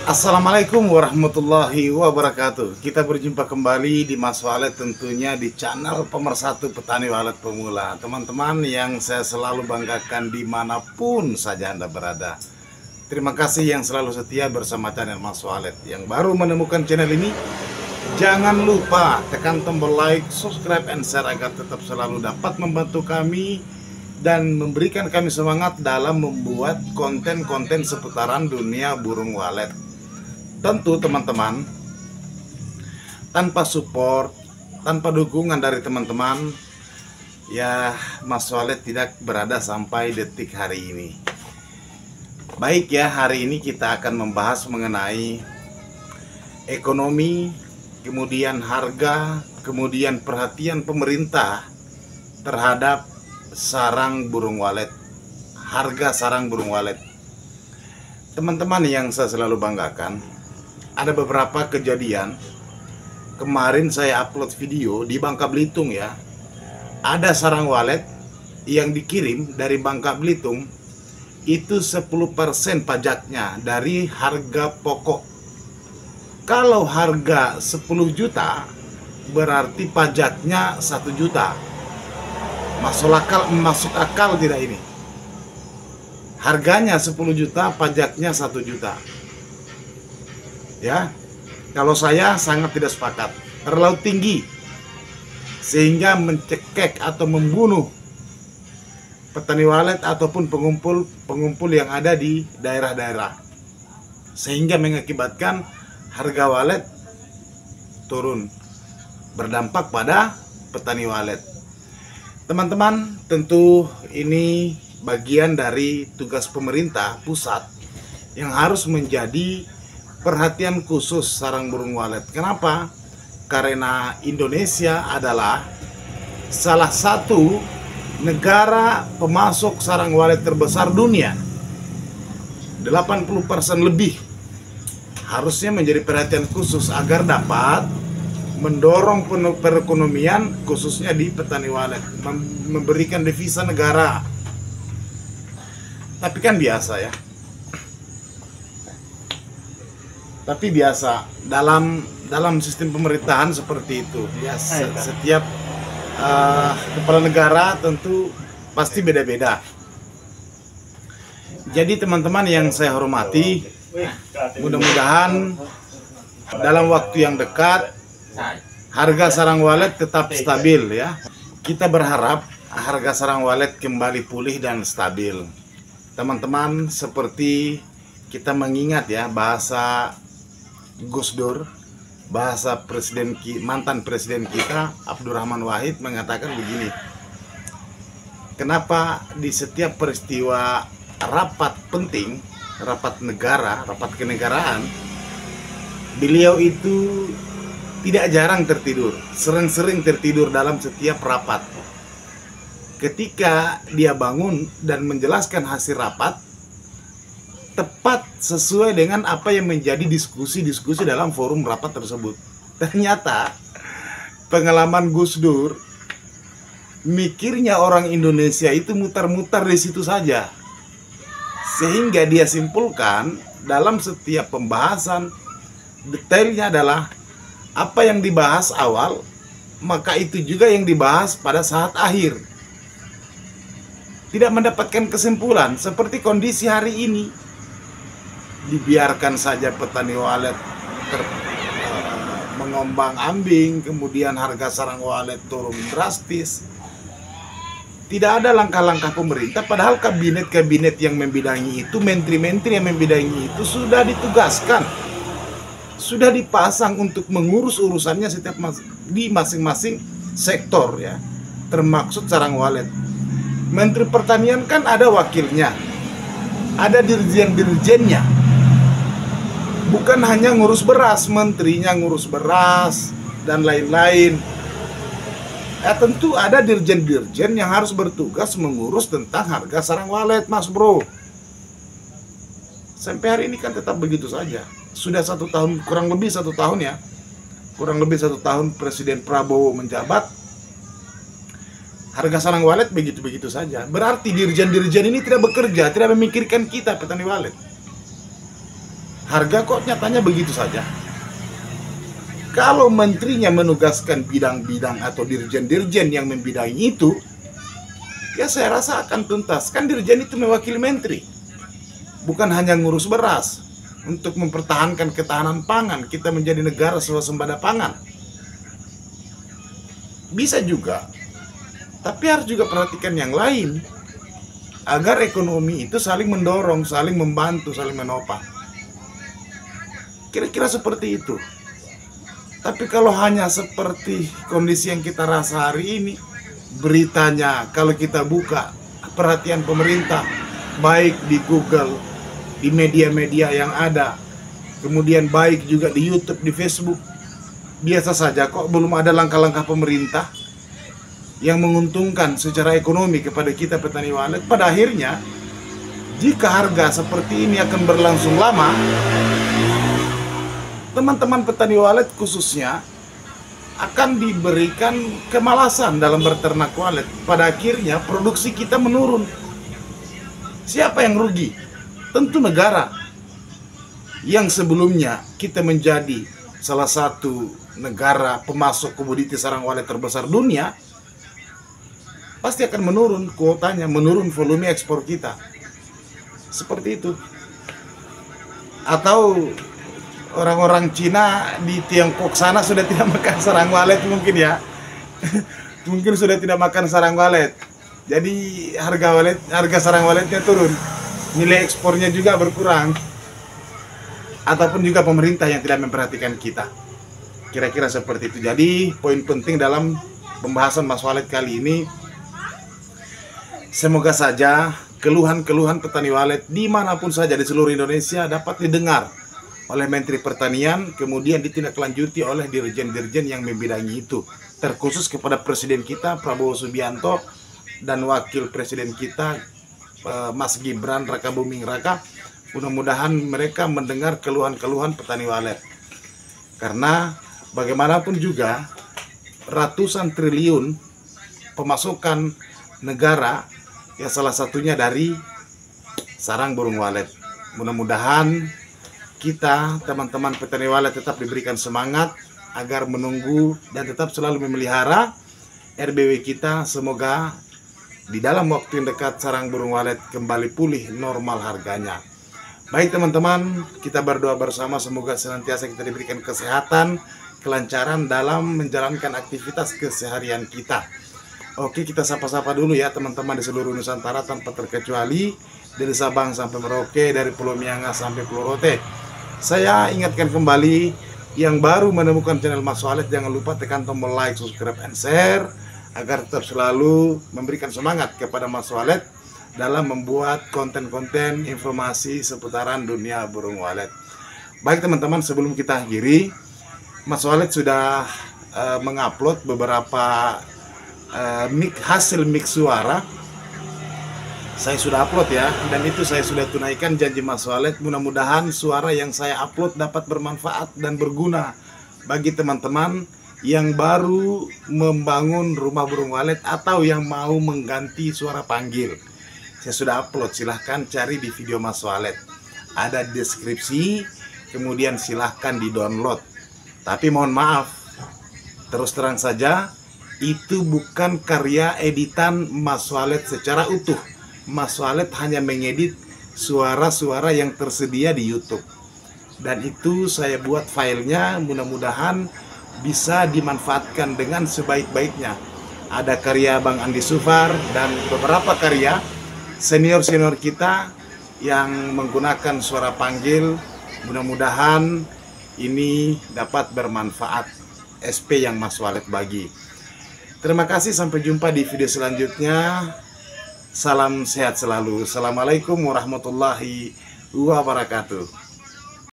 Assalamualaikum warahmatullahi wabarakatuh. Kita berjumpa kembali di Mas Walet, tentunya di channel Pemersatu Petani Walet Pemula. Teman-teman yang saya selalu banggakan dimanapun saja Anda berada, terima kasih yang selalu setia bersama channel Mas Walet. Yang baru menemukan channel ini, jangan lupa tekan tombol like, subscribe, and share agar tetap selalu dapat membantu kami dan memberikan kami semangat dalam membuat konten-konten seputaran dunia burung walet. Tentu teman-teman, tanpa support, tanpa dukungan dari teman-teman, ya Mas Walet tidak berada sampai detik hari ini. Baik ya, hari ini kita akan membahas mengenai ekonomi, kemudian harga, kemudian perhatian pemerintah terhadap sarang burung walet, harga sarang burung walet. Teman-teman yang saya selalu banggakan, ada beberapa kejadian. Kemarin saya upload video di Bangka Belitung ya. Ada sarang walet yang dikirim dari Bangka Belitung, itu 10% pajaknya dari harga pokok. Kalau harga 10 juta, berarti pajaknya 1 juta. Masuk akal tidak ini? Harganya 10 juta, pajaknya 1 juta. Ya, kalau saya sangat tidak sepakat, terlalu tinggi sehingga mencekek atau membunuh petani walet ataupun pengumpul yang ada di daerah-daerah, sehingga mengakibatkan harga walet turun, berdampak pada petani walet. Teman-teman, tentu ini bagian dari tugas pemerintah pusat yang harus menjadi perhatian khusus sarang burung walet. Kenapa? Karena Indonesia adalah salah satu negara pemasok sarang walet terbesar dunia. 80% lebih. Harusnya menjadi perhatian khusus agar dapat mendorong perekonomian khususnya di petani walet, memberikan devisa negara. Tapi kan biasa ya. Tapi biasa dalam sistem pemerintahan seperti itu ya, setiap kepala negara tentu pasti beda-beda. Jadi teman-teman yang saya hormati, mudah-mudahan dalam waktu yang dekat harga sarang walet tetap stabil ya. Kita berharap harga sarang walet kembali pulih dan stabil. Teman-teman, seperti kita mengingat ya bahasa Gus Dur, bahasa mantan presiden kita Abdurrahman Wahid mengatakan begini. Kenapa di setiap peristiwa rapat penting, rapat negara, rapat kenegaraan, beliau itu tidak jarang tertidur, sering-sering tertidur dalam setiap rapat. Ketika dia bangun dan menjelaskan hasil rapat, tepat sesuai dengan apa yang menjadi diskusi-diskusi dalam forum rapat tersebut. Ternyata pengalaman Gus Dur, mikirnya orang Indonesia itu mutar-mutar di situ saja, sehingga dia simpulkan dalam setiap pembahasan detailnya adalah apa yang dibahas awal, maka itu juga yang dibahas pada saat akhir. Tidak mendapatkan kesimpulan seperti kondisi hari ini. Dibiarkan saja petani walet mengombang-ambing, kemudian harga sarang walet turun drastis. Tidak ada langkah-langkah pemerintah, padahal kabinet-kabinet yang membidangi itu, menteri-menteri yang membidangi itu sudah ditugaskan, sudah dipasang untuk mengurus urusannya setiap di masing-masing sektor ya, termaksud sarang walet. Menteri Pertanian kan ada wakilnya, ada dirjen-dirjennya. Bukan hanya ngurus beras, menterinya ngurus beras dan lain-lain. Tentu ada dirjen-dirjen yang harus bertugas mengurus tentang harga sarang walet, Mas Bro. Sampai hari ini kan tetap begitu saja. Sudah 1 tahun, kurang lebih 1 tahun ya. Kurang lebih 1 tahun Presiden Prabowo menjabat. Harga sarang walet begitu-begitu saja. Berarti dirjen-dirjen ini tidak bekerja, tidak memikirkan kita petani walet. harga kok nyatanya begitu saja. Kalau menterinya menugaskan bidang-bidang atau dirjen-dirjen yang membidangi itu, ya saya rasa akan tuntas. Kan dirjen itu mewakili menteri, bukan hanya ngurus beras. Untuk mempertahankan ketahanan pangan, kita menjadi negara swasembada pangan. Bisa juga, tapi harus juga perhatikan yang lain, agar ekonomi itu saling mendorong, saling membantu, saling menopang. Kira-kira seperti itu. Tapi kalau hanya seperti kondisi yang kita rasa hari ini, beritanya kalau kita buka, perhatian pemerintah, baik di Google, di media-media yang ada, kemudian baik juga di YouTube, di Facebook, biasa saja kok, belum ada langkah-langkah pemerintah yang menguntungkan secara ekonomi kepada kita petani walet. Pada akhirnya, jika harga seperti ini akan berlangsung lama, teman-teman petani walet khususnya akan diberikan kemalasan dalam berternak walet. Pada akhirnya produksi kita menurun. Siapa yang rugi? Tentu negara. Yang sebelumnya kita menjadi salah satu negara pemasok komoditi sarang walet terbesar dunia, pasti akan menurun kuotanya, menurun volume ekspor kita. Seperti itu. Atau orang-orang Cina di Tiongkok sana sudah tidak makan sarang walet mungkin ya. Mungkin sudah tidak makan sarang walet. Jadi harga sarang waletnya turun. Nilai ekspornya juga berkurang. Ataupun juga pemerintah yang tidak memperhatikan kita. Kira-kira seperti itu. Jadi poin penting dalam pembahasan Mas Walet kali ini, semoga saja keluhan-keluhan petani walet dimanapun saja di seluruh Indonesia dapat didengar oleh Menteri Pertanian, kemudian ditindaklanjuti oleh dirjen-dirjen yang membidangi itu. Terkhusus kepada Presiden kita Prabowo Subianto dan Wakil Presiden kita Mas Gibran Rakabuming Raka. Mudah-mudahan mereka mendengar keluhan-keluhan petani walet. Karena bagaimanapun juga ratusan triliun pemasukan negara, ya salah satunya dari sarang burung walet. Mudah-mudahan kita, teman-teman petani walet, tetap diberikan semangat agar menunggu dan tetap selalu memelihara RBW kita. Semoga di dalam waktu yang dekat sarang burung walet kembali pulih normal harganya. Baik teman-teman, kita berdoa bersama semoga senantiasa kita diberikan kesehatan, kelancaran dalam menjalankan aktivitas keseharian kita. Oke, kita sapa-sapa dulu ya teman-teman di seluruh Nusantara tanpa terkecuali, dari Sabang sampai Merauke, dari Pulau Miangas sampai Pulau Rote. Saya ingatkan kembali, yang baru menemukan channel Mas Walet, jangan lupa tekan tombol like, subscribe, and share agar tetap selalu memberikan semangat kepada Mas Walet dalam membuat konten-konten informasi seputaran dunia burung walet. Baik teman-teman, sebelum kita akhiri, Mas Walet sudah mengupload beberapa hasil mix suara. Saya sudah upload ya, dan itu saya sudah tunaikan janji Mas Walet. Mudah-mudahan suara yang saya upload dapat bermanfaat dan berguna bagi teman-teman yang baru membangun rumah burung walet atau yang mau mengganti suara panggil. Saya sudah upload, silahkan cari di video Mas Walet. Ada deskripsi, kemudian silahkan di-download. Tapi mohon maaf, terus terang saja, itu bukan karya editan Mas Walet secara utuh. Mas Walet hanya mengedit suara-suara yang tersedia di YouTube. Dan itu saya buat filenya, mudah-mudahan bisa dimanfaatkan dengan sebaik-baiknya. Ada karya Bang Andi Sufar dan beberapa karya senior-senior kita yang menggunakan suara panggil. Mudah-mudahan ini dapat bermanfaat SP yang Mas Walet bagi. Terima kasih, sampai jumpa di video selanjutnya. Salam sehat selalu. Assalamualaikum warahmatullahi wabarakatuh.